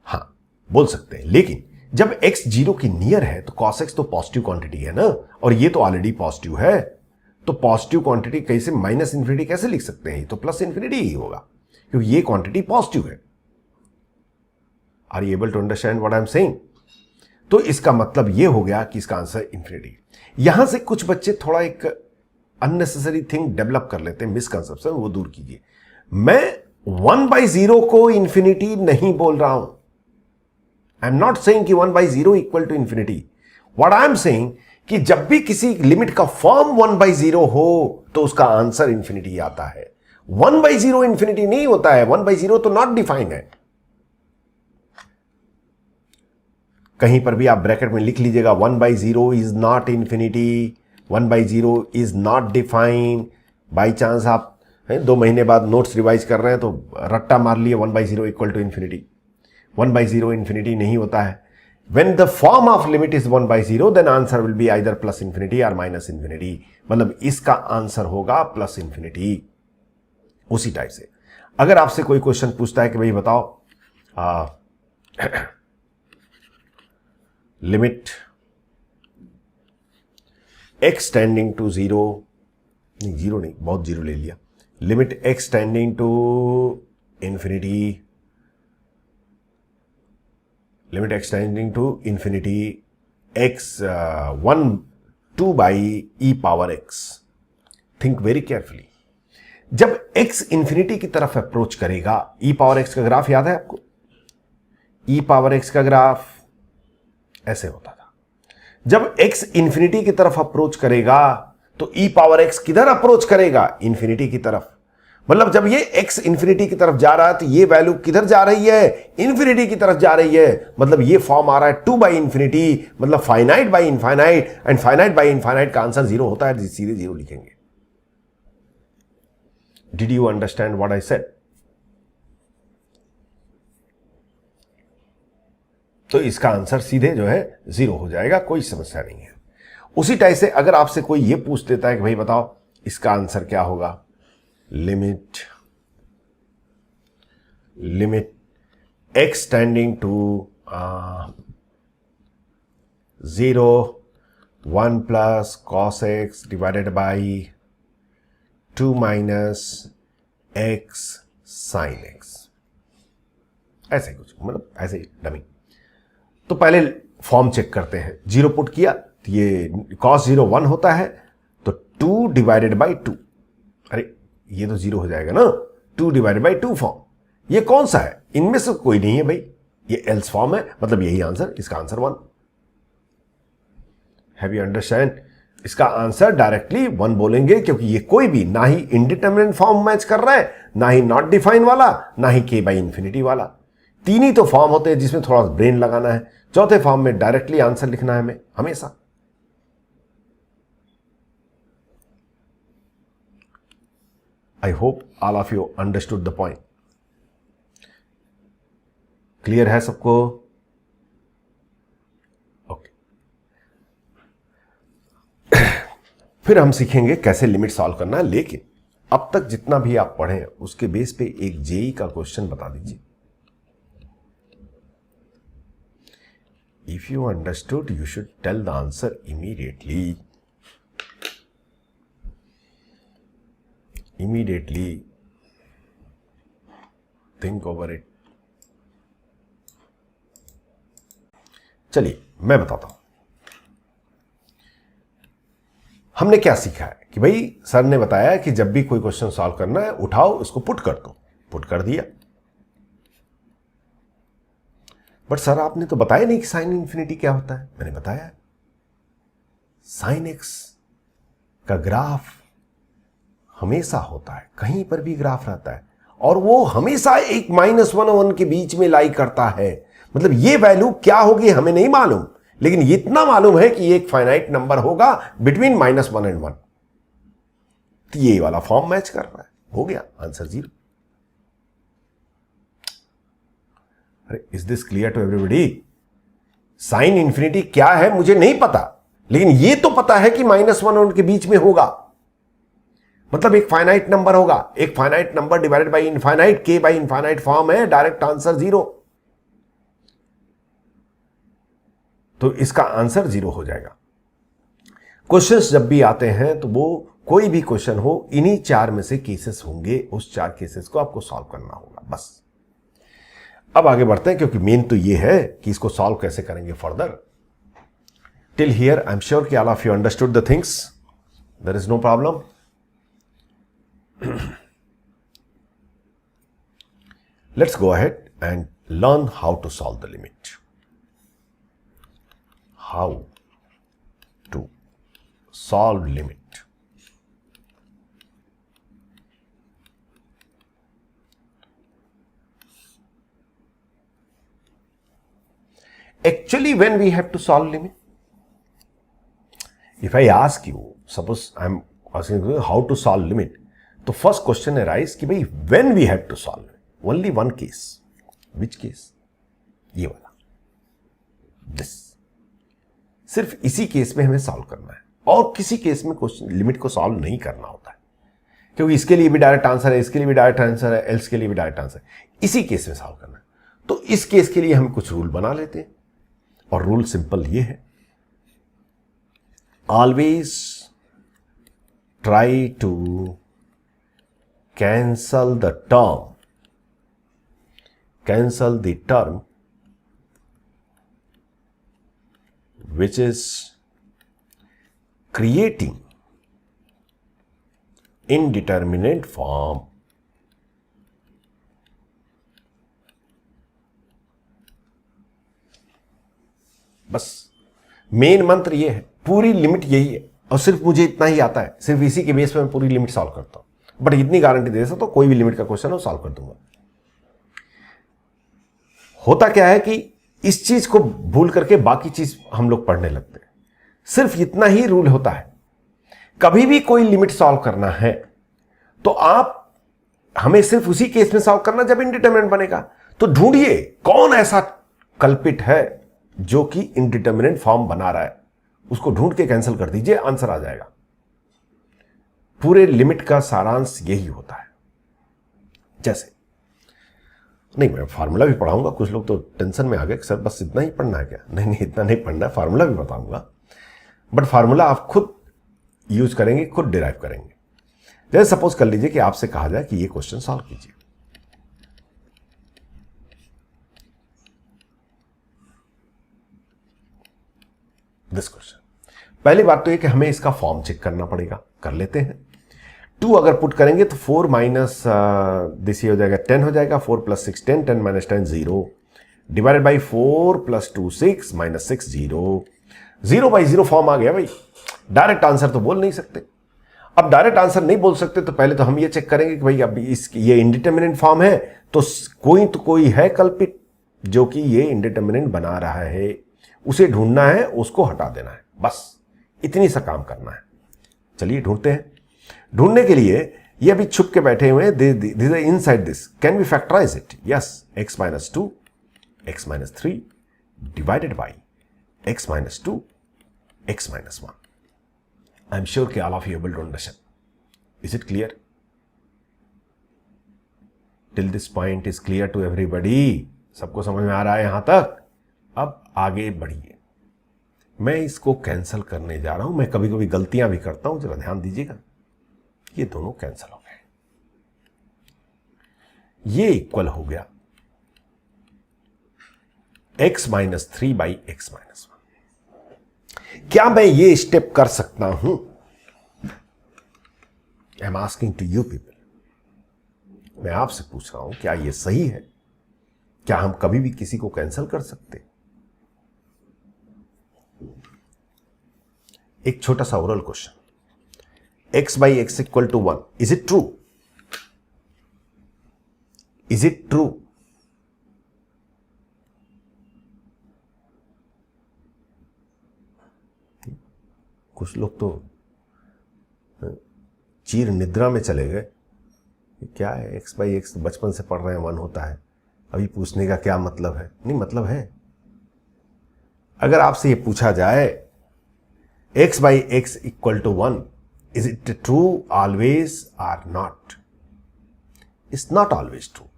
हाँ बोल सकते हैं, लेकिन जब x 0 की नियर है तो cos x तो पॉजिटिव क्वांटिटी है ना, और ये तो ऑलरेडी पॉजिटिव है, तो पॉजिटिव क्वांटिटी कैसे माइनस इंफिनिटी कैसे लिख सकते हैं? तो प्लस इंफिनिटी ही होगा, क्योंकि ये क्वांटिटी पॉजिटिव है। Are you able to understand what I am saying? तो इसका मतलब ये हो गया कि इसका आंसर इंफिनिटी। यहां से कुछ बच्चे थोड़ा एक अननेसेसरी थिंग डेवलप कर लेते हैं, मिसकंसेप्शन, वो दूर कीजिए। मैं 1/0 को इंफिनिटी नहीं बोल रहा हूं। आई एम नॉट सेइंग कि 1/0 equal to infinity. What I am saying कि जब भी किसी लिमिट का फॉर्म 1/0 हो तो उसका आंसर इंफिनिटी आता है। 1/0 इंफिनिटी नहीं होता है, 1/0 तो नॉट डिफाइन है। कहीं पर भी आप ब्रैकेट में लिख लीजिएगा 1/0 is not infinity, 1/0 is not define. By chance आप 2 महीने बाद नोट्स रिवाइज कर रहे हैं तो रट्टा मार लिए 1/0 इक्वल टू इंफिनिटी। 1/0 इंफिनिटी नहीं होता है। When the form of limit is 1/0 then answer will be either plus infinity or minus infinity, मतलब इसका आंसर होगा प्लस इंफिनिटी। उसी टाइप से अगर आपसे कोई क्वेश्चन पूछता है कि भाई बताओ लिमिट x टेंडिंग टू 0, नहीं 0 नहीं, बहुत 0 ले लिया, limit x tending to infinity, limit x tending to infinity x 2 by e power x। Think very carefully. जब x इंफिनिटी की तरफ अप्रोच करेगा, e पावर x का ग्राफ याद है आपको? e पावर x का ग्राफ ऐसे होता था। जब x इंफिनिटी की तरफ अप्रोच करेगा तो e पावर x किधर अप्रोच करेगा? इंफिनिटी की तरफ। मतलब जब ये x इंफिनिटी की तरफ जा रहा है तो ये वैल्यू किधर जा रही है? इंफिनिटी की तरफ जा रही है। मतलब ये फॉर्म आ रहा है 2 बाई इंफिनिटी, मतलब finite by infinite, and finite by infinite का आंसर 0 होता है, सीधे 0 लिखेंगे। Did you understand what I said? तो इसका आंसर सीधे जो है 0 हो जाएगा, कोई समस्या नहीं है। उसी टाइप से अगर आपसे कोई ये पूछ देता है कि भाई बताओ इसका आंसर क्या होगा, limit x tending to 0 1 plus cos x divided by 2 minus x sine x, ऐसे कुछ, मतलब ऐसे ही डमी। तो पहले फॉर्म चेक करते हैं। 0 पुट किया तो ये cos 0 1 होता है, तो 2 डिवाइडेड बाई 2, अरे ये तो 0 हो जाएगा ना, 2 डिवाइडेड बाई 2 फॉर्म। ये कौन सा है? इनमें से कोई नहीं है भाई, ये एल्स फॉर्म है, मतलब यही आंसर, इसका आंसर 1। Have you understand? इसका आंसर डायरेक्टली 1 बोलेंगे, क्योंकि ये कोई भी ना ही इंडिटरमिनेट फॉर्म मैच कर रहा है, ना ही नॉट डिफाइन वाला, ना ही k बाई इंफिनिटी वाला। 3 ही तो फॉर्म होते हैं जिसमें थोड़ा ब्रेन लगाना है। चौथे फॉर्म में डायरेक्टली आंसर लिखना है हमें हमेशा। I hope all of you understood the point. Clear है सबको? ओके। फिर हम सीखेंगे कैसे लिमिट सॉल्व करना है, लेकिन अब तक जितना भी आप पढ़े उसके बेस पे एक जेई का क्वेश्चन बता दीजिए। If you understood you should tell the answer immediately. Think over it. चलिए मैं बताता हूं हमने क्या सीखा है। कि भाई सर ने बताया कि जब भी कोई क्वेश्चन सॉल्व करना है, उठाओ इसको, पुट कर दो। पुट कर दिया। बट सर आपने तो बताया नहीं कि साइन इन्फिनिटी क्या होता है। मैंने बताया साइन एक्स का ग्राफ हमेशा होता है, कहीं पर भी ग्राफ रहता है, और वो हमेशा एक -1 और 1 के बीच में लाई करता है। मतलब ये वैल्यू क्या होगी हमें नहीं मालूम, लेकिन इतना मालूम है कि एक फाइनाइट नंबर होगा बिटवीन -1 एंड 1। तो ये वाला फॉर्म मैच कर रहा है, हो गया आंसर 0। अरे is this clear to everybody? Sine infinity क्या है मुझे नहीं पता, लेकिन ये तो पता है कि -1 और 1 के बीच में होगा। मतलब एक फाइनाइट नंबर होगा, एक finite number divided by infinite, k by infinite form है, डायरेक्ट आंसर 0। तो इसका आंसर 0 हो जाएगा। क्वेश्चंस जब भी आते हैं तो वो कोई भी क्वेश्चन हो, इन्हीं 4 में से केसेस होंगे, उस 4 केसेस को आपको सॉल्व करना होगा बस। अब आगे बढ़ते हैं, क्योंकि मेन तो ये है कि इसको सॉल्व कैसे करेंगे further. Till here I am sure कि all of you understood the things, there is no problem. Let's go ahead and learn how to solve the limit. How to solve limit. Actually, when we have to solve limit, if I ask you, suppose I'm asking you how to solve limit, तो first question arise कि भाई when we have to solve only one case. Which case? ये वाला, this. सिर्फ इसी केस में हमें सॉल्व करना है, और किसी केस में क्वेश्चन लिमिट को सॉल्व नहीं करना होता है, क्योंकि इसके लिए भी डायरेक्ट आंसर है, इसके लिए भी डायरेक्ट आंसर है, एल्स के लिए भी डायरेक्ट आंसर है। इसी केस में सॉल्व करना है। तो इस केस के लिए हम कुछ रूल बना लेते हैं, और रूल सिंपल ये है, always try to cancel the term, cancel the term which is creating indeterminate form. बस मेन मंत्र ये है, पूरी लिमिट यही है, और सिर्फ मुझे इतना ही आता है, सिर्फ इसी के बेस पे मैं पूरी लिमिट सॉल्व करता हूं। बट इतनी गारंटी दे सकता हूं कोई भी लिमिट का क्वेश्चन हो सॉल्व कर दूंगा। होता क्या है कि इस चीज को भूल करके बाकी चीज हम लोग पढ़ने लगते हैं। सिर्फ इतना ही रूल होता है, कभी भी कोई लिमिट सॉल्व करना है तो आप हमें सिर्फ उसी केस में सॉल्व करना जब इनडिटरमिनेट बनेगा। तो ढूंढिए कौन ऐसा कल्पिट है जो कि इनडिटरमिनेट फॉर्म बना रहा है, उसको ढूंढ के कैंसिल कर दीजिए, आंसर आ जाएगा। पूरे लिमिट का सारांश यही होता है। जैसे नहीं, मैं फार्मूला भी पढ़ाऊंगा, कुछ लोग तो टेंशन में आ गए सर बस इतना ही पढ़ना है क्या? नहीं नहीं, इतना नहीं पढ़ना है, फार्मूला भी बताऊंगा, बट फार्मूला आप खुद यूज करेंगे, खुद डिराइव करेंगे। जैसे सपोज कर लीजिए कि आपसे कहा जाए कि ये क्वेश्चन सॉल्व कीजिए। दिस क्वेश्चन, पहली बात तो ये कि हमें इसका फॉर्म चेक करना पड़ेगा, कर लेते हैं। 2 अगर पुट करेंगे तो 4 माइनस दिस ये हो जाएगा 10 हो जाएगा, 4 plus 6 10, 10 minus 10 0, divided by 4 plus 2 6 minus 6 0, 0/0 form आ गया भाई। डायरेक्ट आंसर तो बोल नहीं सकते। अब डायरेक्ट आंसर नहीं बोल सकते तो पहले तो हम ये चेक करेंगे कि भाई अब ये इंडिटरमिनेंट फॉर्म है तो कोई है कल्पित जो कि ये इंडिटरमिनेंट बना रहा है, उसे ढूंढना है, उसको हटा देना है, बस इतनी सा काम करना है। चलिए ढूंढते हैं। ढूंढने के लिए ये अभी छुप के बैठे हुए हैं, this is inside this, can we factorise it? Yes, x minus 2 x minus 3 divided by x minus 2 x minus 1। I am sure कि all of you able to understand. Is it clear? Till this point is clear to everybody? सबको समझ में आ रहा है यहां तक? अब आगे बढ़िए। मैं इसको कैंसिल करने जा रहा हूं। मैं कभी कभी गलतियां भी करता हूं, जरा ध्यान दीजिएगा। ये दोनों कैंसिल हो गए, ये इक्वल हो गया x minus 3 by x minus 1। क्या मैं ये स्टेप कर सकता हूं? I am asking to you people, मैं आपसे पूछ रहा हूं, क्या ये सही है? क्या हम कभी भी किसी को कैंसिल कर सकते? एक छोटा सा oral question, x by x equal to 1, is it true? Is it true? कुछ लोग तो चीर निद्रा में चले गए। क्या है x by x? बचपन से पढ़ रहे हैं 1 होता है, अभी पूछने का क्या मतलब है? नहीं, मतलब है। अगर आपसे ये पूछा जाए x by x equal to 1, is it true always or not? It's not always true.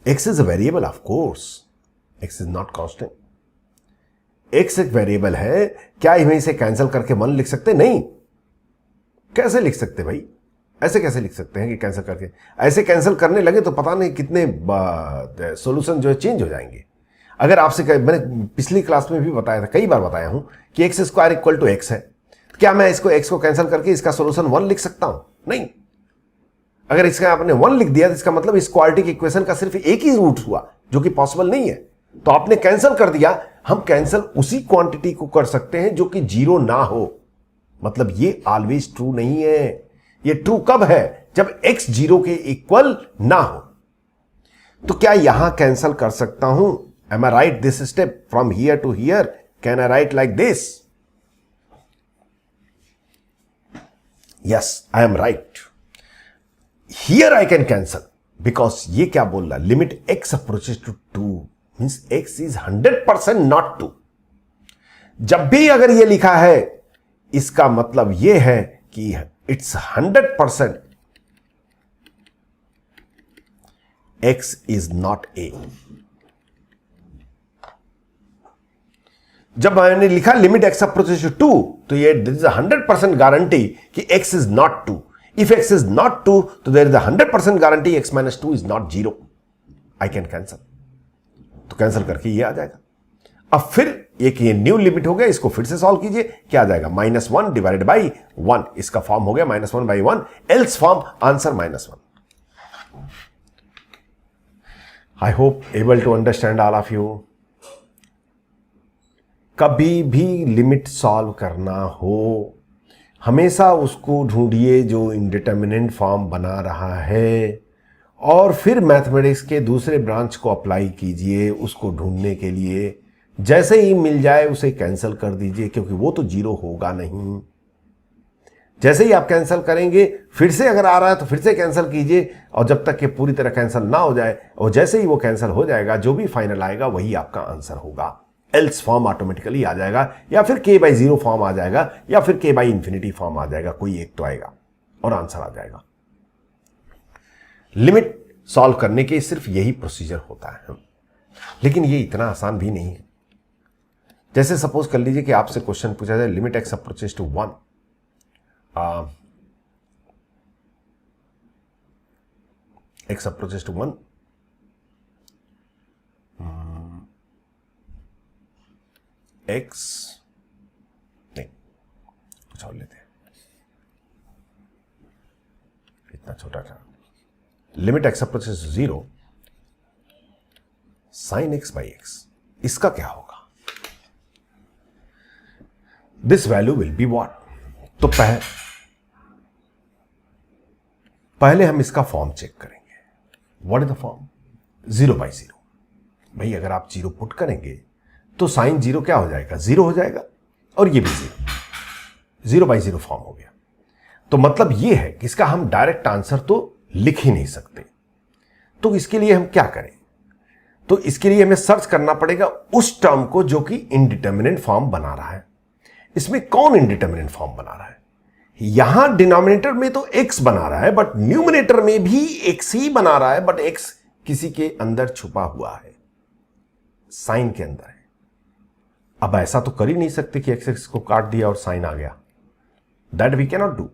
X is a variable, of course. X is not constant. X एक वेरिएबल है। क्या हम इसे कैंसिल करके 1 लिख सकते? नहीं। कैसे लिख सकते भाई? ऐसे कैसे लिख सकते हैं कि कैंसिल करके? ऐसे कैंसिल करने लगे तो पता नहीं कितने सॉल्यूशन जो है चेंज हो जाएंगे। अगर आपसे मैंने पिछली क्लास में भी बताया था, कई बार बताया हूं कि x square equal to x है, तो क्या मैं इसको एक्स को कैंसिल करके इसका सॉल्यूशन 1 लिख सकता हूं? नहीं। अगर इसका आपने 1 लिख दिया तो इसका मतलब इस क्वाड्रेटिक इक्वेशन का सिर्फ एक ही रूट हुआ, जो कि पॉसिबल नहीं है, तो आपने कैंसिल कर दिया। हम कैंसिल उसी क्वांटिटी को कर सकते हैं जो कि 0 ना हो। मतलब ये ऑलवेज ट्रू नहीं है। ये ट्रू कब है? जब x 0 के इक्वल ना हो। तो क्या यहां कैंसिल कर सकता हूं? Am I right this step from here to here? Can I write like this? Yes, I am right. Here I can cancel because ये क्या बोल रहा? Limit x approaches to 2 means x is 100% not 2. जब भी अगर ये लिखा है, इसका मतलब ये है कि it's 100% x is not a. जब मैंने लिखा लिमिट एक्स अप्रोचेस टू 2, तो ये दिस इज 100% गारंटी कि x is not 2। If x is not 2, तो there is 100% guarantee x minus 2 is not 0। I can cancel. तो कैंसिल करके ये आ जाएगा। अब फिर एक ये न्यू लिमिट हो गया, इसको फिर से सॉल्व कीजिए। क्या आ जाएगा? -1 डिवाइडेड बाई 1। इसका फॉर्म हो गया -1 by 1, else form answer -1। I hope able to understand all of you. कभी भी लिमिट सॉल्व करना हो, हमेशा उसको ढूंढिए जो इंडिटरमिनेंट फॉर्म बना रहा है, और फिर मैथमेटिक्स के दूसरे ब्रांच को अप्लाई कीजिए उसको ढूंढने के लिए। जैसे ही मिल जाए उसे कैंसिल कर दीजिए, क्योंकि वो तो 0 होगा नहीं। जैसे ही आप कैंसिल करेंगे, फिर से अगर आ रहा है तो फिर से कैंसिल कीजिए, और जब तक कि पूरी तरह कैंसिल ना हो जाए, और जैसे ही वो कैंसिल हो जाएगा, जो भी फाइनल आएगा वही आपका आंसर होगा। एल्स फॉर्म ऑटोमेटिकली आ जाएगा, या फिर k/0 फॉर्म आ जाएगा, या फिर k/∞ फॉर्म आ जाएगा। कोई एक तो आएगा और आंसर आ जाएगा। लिमिट सॉल्व करने के सिर्फ यही प्रोसीजर होता है, लेकिन ये इतना आसान भी नहीं है। जैसे सपोज कर लीजिए कि आपसे क्वेश्चन पूछा जाए limit x approaches to 1, x approaches to 1, x छोटा और लेते हैं, इतना छोटा था। Limit x approaches 0 sine x by x, इसका क्या होगा? This value will be what? तो पहले हम इसका फॉर्म चेक करेंगे। What is the form? 0/0। भाई अगर आप 0 पुट करेंगे तो साइन 0 क्या हो जाएगा? 0 हो जाएगा, और ये भी 0/0 फॉर्म हो गया। तो मतलब ये है कि इसका हम डायरेक्ट आंसर तो लिख ही नहीं सकते। तो इसके लिए हम क्या करें? तो इसके लिए हमें सर्च करना पड़ेगा उस टर्म को जो कि इनडिटर्मिनेंट फॉर्म बना रहा है। इसमें कौन इनडिटर्मिनेंट फॉर्म बना रहा है? यहां डिनोमिनेटर में तो x बना रहा है, बट न्यूमिनेटर में भी x ही बना रहा है, बट x किसी के अंदर छुपा हुआ है, साइन के अंदर है। अब ऐसा तो कर ही नहीं सकते कि x को काट दिया और साइन आ गया, that we can not do.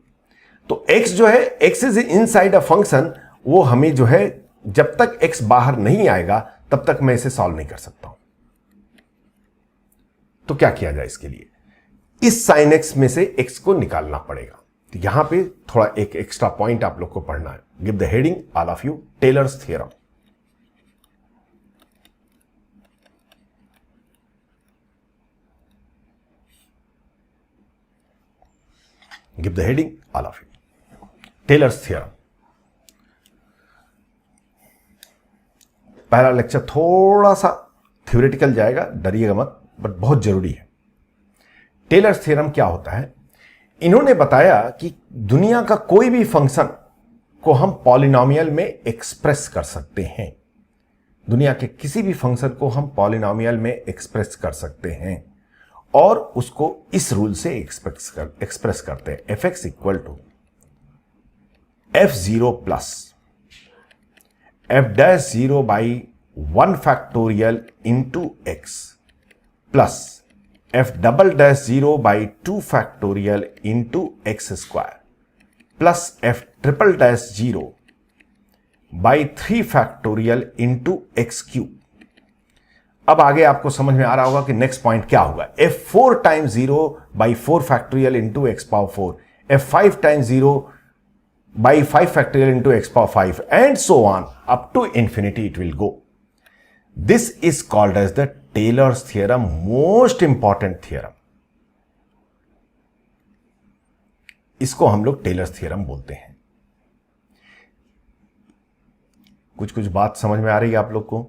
तो x जो है, x is inside a function, वो हमें जो है जब तक x बाहर नहीं आएगा तब तक मैं इसे सॉल्व नहीं कर सकता हूं। तो क्या किया जाए इसके लिए? इस साइन x में से x को निकालना पड़ेगा। तो यहां पे थोड़ा एक एक्स्ट्रा पॉइंट आप लोग को पढ़ना है। Give the heading all of you, Taylor's theorem. Give the heading all of you, Taylor's theorem. पहला लेक्चर थोड़ा सा थ्योरेटिकल जाएगा, डरिएगा मत, बट बहुत जरूरी है। टेलर्स थ्योरम क्या होता है? इन्होंने बताया कि दुनिया का कोई भी फंक्शन को हम पॉलिनोमियल में एक्सप्रेस कर सकते हैं। दुनिया के किसी भी फंक्शन को हम पॉलिनोमियल में एक्सप्रेस कर सकते हैं, और उसको इस रूल से एक्सप्रेस करते हैं। fx equal to f0 plus f'0 by 1 factorial into x plus f'0 by 2 factorial into x square plus f'0 by 3 factorial into x cube. अब आगे आपको समझ में आ रहा होगा कि नेक्स्ट पॉइंट क्या होगा। f4 times 0 by 4 factorial into x power 4, f5 times 0 by 5 factorial into x power 5, and so on up to infinity it will go. This is called as the Taylor's theorem, most important theorem. इसको हम लोग टेलर्स थ्योरम बोलते हैं। कुछ कुछ बात समझ में आ रही है आप लोग को?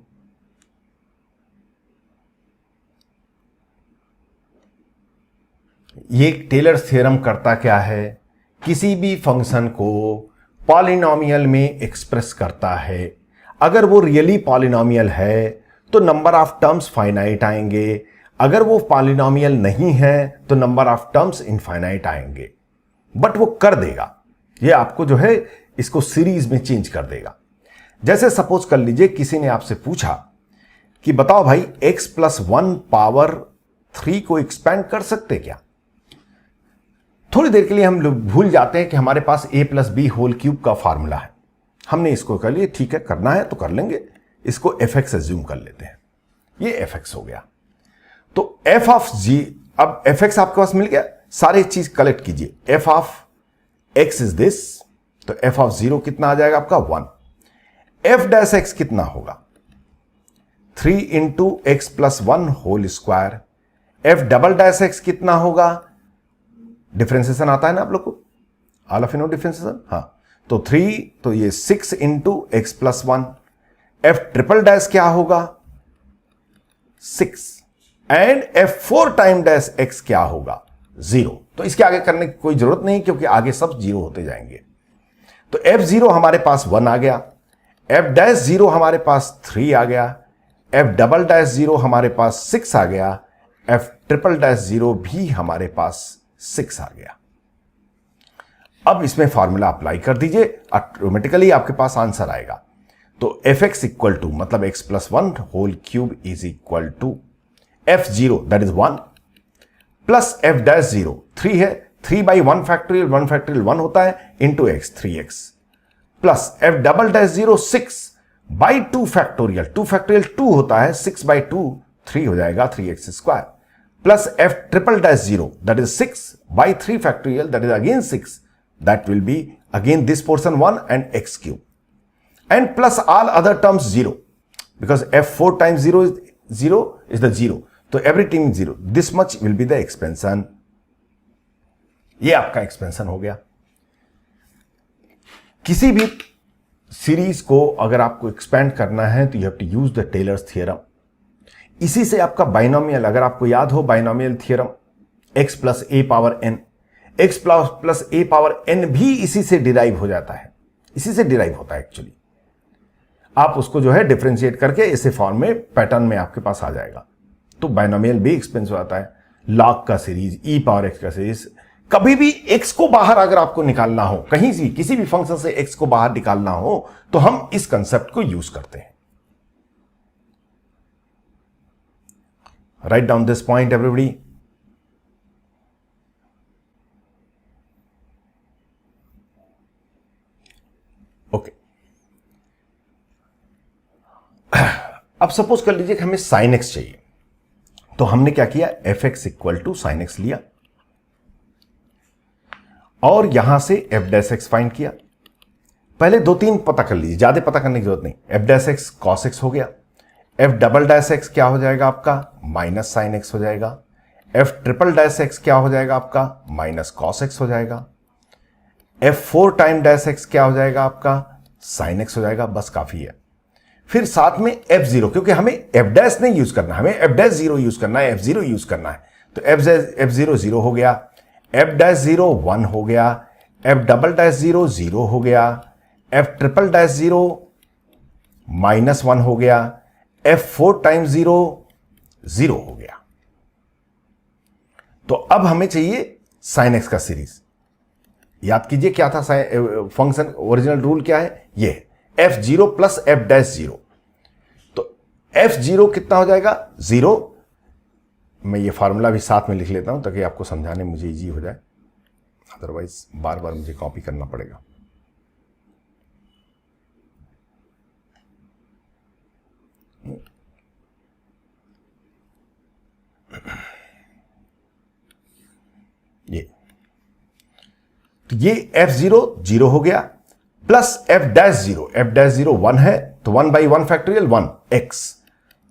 ये टेलर्स थ्योरम करता क्या है? किसी भी फंक्शन को पॉलिनोमियल में एक्सप्रेस करता है। अगर वो रियली पॉलिनोमियल है तो नंबर ऑफ टर्म्स फाइनाइट आएंगे, अगर वो पॉलिनोमियल नहीं है तो नंबर ऑफ टर्म्स इनफाइनाइट आएंगे। बट वो कर देगा, ये आपको जो है इसको सीरीज में चेंज कर देगा। जैसे सपोज कर लीजिए किसी ने आपसे पूछा कि बताओ भाई x प्लस 1 पावर 3 को एक्सपेंड कर सकते क्या? थोड़ी देर के लिए हम लोग भूल जाते हैं कि हमारे पास a plus b whole cube का फॉर्मूला है। हमने इसको कर लिए, ठीक है करना है तो कर लेंगे, इसको fx एज्यूम कर लेते हैं, ये fx हो गया। तो f ऑफ g, अब fx आपके पास मिल गया, सारे चीज कलेक्ट कीजिए। f of x is this, तो f ऑफ 0 कितना आ जाएगा आपका 1। f डैश x कितना होगा 3 into x plus 1 whole square. f double dash x कितना होगा, डिफरेंशिएशन आता है ना आप लोग को, all of you know differentiation, हाँ, तो 3, तो ये 6 into x plus 1। f triple dash क्या होगा 6, and f4 time dash x क्या होगा 0। तो इसके आगे करने की कोई जरूरत नहीं क्योंकि आगे सब 0 होते जाएंगे। तो f0 हमारे पास 1 आ गया, f डैश 0 हमारे पास 3 आ गया, f डबल डैश 0 हमारे पास 6 आ गया, f ट्रिपल डैश 0 भी हमारे पास 6 आ गया। अब इसमें फॉर्मूला अप्लाई कर दीजिए, ऑटोमेटिकली आपके पास आंसर आएगा। तो fx इक्वल टू मतलब x plus 1 whole cube is equal to f0 that is 1 plus f dash 0 3 है, 3 बाई 1 फैक्टोरियल 1 होता है into x 3x plus f double dash 0 6 by 2 factorial 2 होता है 6 बाई 2 3 हो जाएगा 3x square plus f triple dash 0, that is 6 by 3 factorial, that is again 6, that will be again this portion 1 and x cube, and plus all other terms 0, because f4 times 0 is the 0, so every term is 0. This much will be the expansion. ये आपका एक्सपेंशन हो गया. किसी भी सीरीज को अगर आपको एक्सपेंड करना है तो you have to use the Taylor's theorem. इसी से आपका बाइनोमियल, अगर आपको याद हो binomial theorem, x plus a power n, x plus a power n भी इसी से डिराइव हो जाता है, इसी से डिराइव होता है एक्चुअली. आप उसको जो है डिफरेंशिएट करके इसे फॉर्म में पैटर्न में आपके पास आ जाएगा. तो बाइनोमियल भी एक्सपेंसिव आता है. लॉग का सीरीज, ई पावर x का सीरीज, कभी भी x को बाहर अगर आपको निकालना हो, कहीं से किसी भी फंक्शन से x को बाहर निकालना हो, तो हम इस कंसेप्ट को यूज करते हैं. Write down this point, everybody. Okay. अब सपोज कर लीजिए कि हमें sin x चाहिए, तो हमने क्या किया, fx equal to sin x लिया और यहां से f डैश x फाइंड किया. पहले 2-3 पता कर लीजिए, ज्यादा पता करने की जरूरत नहीं. f dash x cos x हो गया, f डबल डैश x क्या हो जाएगा आपका, माइनस साइन x हो जाएगा. f ट्रिपल डैश x क्या हो जाएगा आपका, माइनस cos x हो जाएगा. f4 टाइम डैश x क्या हो जाएगा आपका, साइन x हो जाएगा. बस काफी है. फिर साथ में f0, क्योंकि हमें f डैश नहीं यूज करना, हमें f डैश 0 यूज करना है, f0 यूज करना है. तो f0 0 हो गया, f डैश 0 1 हो गया, f डबल डैश 0 0 हो गया, f ट्रिपल डैश 0 माइनस 1 हो गया, f4 टाइम 0 0 हो गया. तो अब हमें चाहिए साइन x का सीरीज. याद कीजिए क्या था फंक्शन ओरिजिनल रूल क्या है, ये f0 प्लस f डैश 0. तो f0 कितना हो जाएगा, 0. मैं ये फार्मूला भी साथ में लिख लेता हूं ताकि आपको समझाने में मुझे इजी हो जाए, अदरवाइज बार बार मुझे कॉपी करना पड़ेगा. ये f0 0 हो गया, प्लस f डैश 0 1 है, तो 1 by 1 factorial 1 x,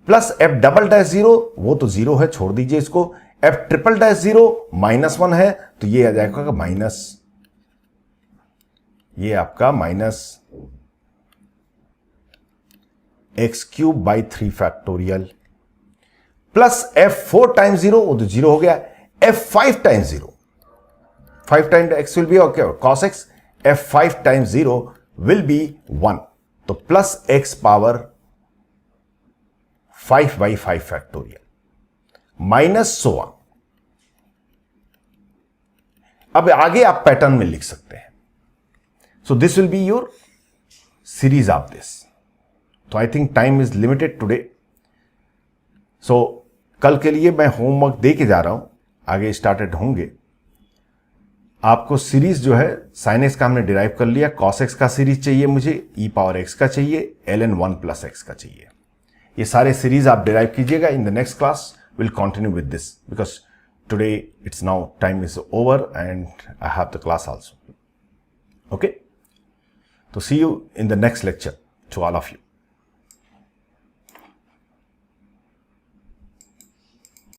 plus f double dash 0, वो तो 0 है, छोड़ दीजिए इसको. f ट्रिपल डैश 0 माइनस 1 है, तो ये आ जाएगा माइनस, ये आपका minus x cube by 3 factorial, plus f4 time 0, वो तो 0 हो गया. f5 time 0, 5 time x will be okay, cos x, f5 time 0 will be 1, तो plus x power 5 by 5 factorial minus 1. अब आगे आप पैटर्न में लिख सकते हैं. So this will be your series of this. तो I think time is limited today. सो कल के लिए मैं होमवर्क दे के जा रहा हूं, आगे स्टार्टेड होंगे. आपको सीरीज जो है साइन एक्स का हमने डिराइव कर लिया, कॉस एक्स का सीरीज चाहिए मुझे, ई पावर एक्स का चाहिए, ln 1 प्लस एक्स का चाहिए. ये सारे सीरीज आप डिराइव कीजिएगा. In the next class will continue with this, because today it's now time is over and I have the class also. Okay, तो see you in the next lecture to all of you.